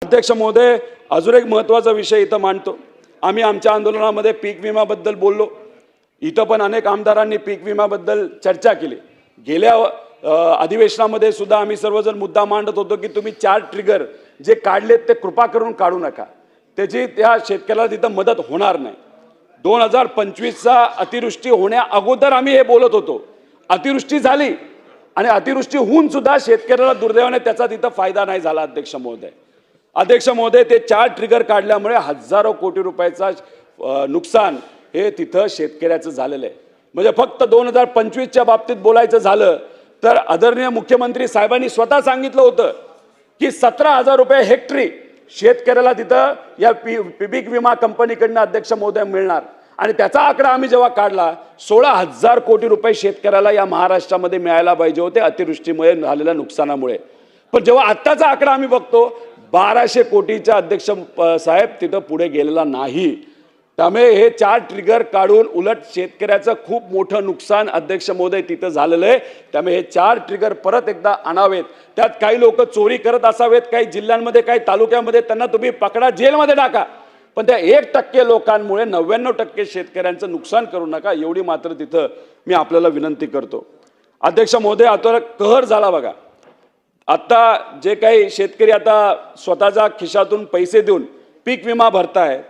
अध्यक्ष महोदय, अजून एक महत्त्वाचा विषय इथं मांडतो। आम्ही आमच्या आंदोलनामध्ये पीक विम्याबद्दल बोललो। इथं पण अनेक आमदारांनी पीक विम्याबद्दल चर्चा केली। गेल्या अधिवेशनामध्ये सुद्धा आम्ही सर्वजण मुद्दा मांडत होतो की तुम्ही 4 ट्रिगर जे काढलेत ते कृपा करून काढू नका, त्याची त्या शेतकऱ्याला तिथं मदत होणार नाही। 2025चा अतिवृष्टी होण्या अगोदर आम्ही हे बोलत होतो। अतिवृष्टी झाली आणि अतिवृष्टी होऊन सुद्धा शेतकऱ्याला दुर्दैवाने त्याचा तिथं फायदा नाही झाला। अध्यक्ष महोदय, ते 4 ट्रिगर काढल्यामुळे हजारो कोटी रुपयाचा नुकसान हे तिथं शेतकऱ्याचं झालेलं आहे। म्हणजे फक्त 2025च्या बाबतीत बोलायचं झालं तर आदरणीय मुख्यमंत्री साहेबांनी स्वतः सांगितलं होतं की 17,000 रुपये हेक्टरी शेतकऱ्याला तिथं या पीक विमा कंपनीकडनं अध्यक्ष महोदय मिळणार। आणि त्याचा आकडा आम्ही जेव्हा काढला 16,000 कोटी रुपये शेतकऱ्याला या महाराष्ट्रामध्ये मिळायला पाहिजे होते अतिवृष्टीमुळे झालेल्या नुकसानामुळे। पण जेव्हा आत्ताचा आकडा आम्ही बघतो 1200 कोटीचा अध्यक्ष साहेब तिथं पुढे गेलेला नाही। त्यामुळे हे 4 ट्रिगर काढून उलट शेतकऱ्याचं खूप मोठं नुकसान अध्यक्ष महोदय तिथं झालेलं आहे। त्यामुळे हे 4 ट्रिगर परत एकदा आणावेत। त्यात काही लोक चोरी करत असावेत, काही जिल्ह्यांमध्ये काही तालुक्यामध्ये, त्यांना तुम्ही पकडा, जेलमध्ये टाका, पण त्या 1% लोकांमुळे 99% शेतकऱ्यांचं नुकसान करू नका, एवढी मात्र तिथं मी आपल्याला विनंती करतो। अध्यक्ष महोदय, आता कहर झाला बघा। आता जे काही शेतकरी आता स्वतःच्या खिशातून पैसे देऊन पीक विमा भरताय,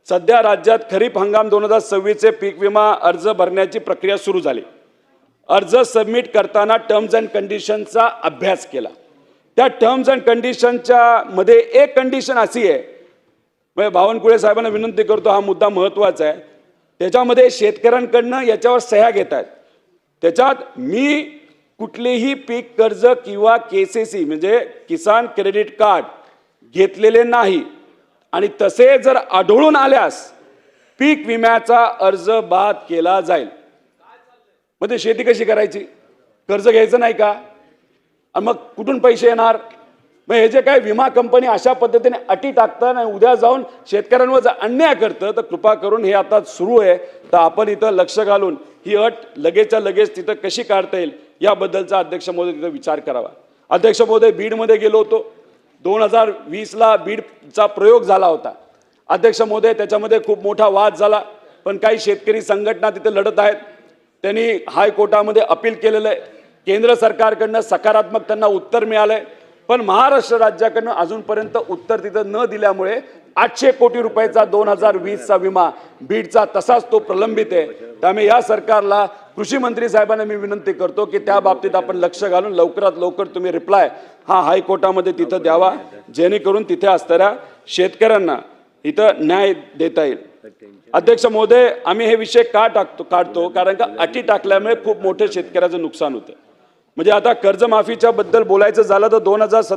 सध्या राज्यात खरीप हंगाम 2026चे पीक विमा अर्ज भरण्याची प्रक्रिया सुरू झाली। अर्ज सबमिट करताना टर्म्स अँड कंडिशनचा अभ्यास केला। त्या टर्म्स अँड कंडिशनच्या मध्ये एक कंडिशन अशी आहे, म्हणजे बावनकुळे साहेबांना विनंती करतो, हा मुद्दा महत्त्वाचा आहे। त्याच्यामध्ये शेतकऱ्यांकडनं याच्यावर सह्या घेत आहेत। त्याच्यात मी कुठलेही पीक कर्ज किंवा केसीसी म्हणजे किसान क्रेडिट कार्ड घेतलेले नाही आणि तसे जर आढळून आल्यास पीक विम्याचा अर्ज बाद केला जाईल। म्हणजे शेती कशी करायची? कर्ज घ्यायचं नाही का? आणि मग कुठून पैसे येणार? मग हे जे काय विमा कंपनी अशा पद्धतीने अटी टाकतात आणि उद्या जाऊन शेतकऱ्यांवर जर अन्याय करतं तर कृपा करून हे आता सुरू आहे तर आपण इथं लक्ष घालून ही अट लगेचच्या लगेच तिथं कशी काढता येईल याबद्दलचा अध्यक्ष महोदय तिथं विचार करावा। अध्यक्ष महोदय, बीडमध्ये गेलो होतो। 2020ला बीडचा प्रयोग झाला होता। अध्यक्ष महोदय, त्याच्यामध्ये खूप मोठा वाद झाला, पण काही शेतकरी संघटना तिथे लढत आहेत। त्यांनी हायकोर्टामध्ये अपील केलेलं आहे। केंद्र सरकारकडनं सकारात्मक त्यांना उत्तर मिळालंय, पण महाराष्ट्र राज्याकडनं अजूनपर्यंत उत्तर तिथं न दिल्यामुळे 800 कोटी रुपयाचा 2020चा विमा बीडचा तसाच तो प्रलंबित आहे। त्यामुळे या सरकारला कृषी मंत्री साहेबांना मी विनंती करतो की त्या बाबतीत आपण लक्ष घालून लवकरात लवकर तुम्ही रिप्लाय हा हायकोर्टामध्ये तिथं द्यावा, जेणेकरून तिथे असणाऱ्या शेतकऱ्यांना इथं न्याय देता येईल। अध्यक्ष महोदय, आम्ही हे विषय का काढतो कारण का अटी टाकल्यामुळे खूप मोठे शेतकऱ्याचं नुकसान होतं। म्हणजे आता कर्जमाफीच्या बद्दल बोलायचं झालं तर 2017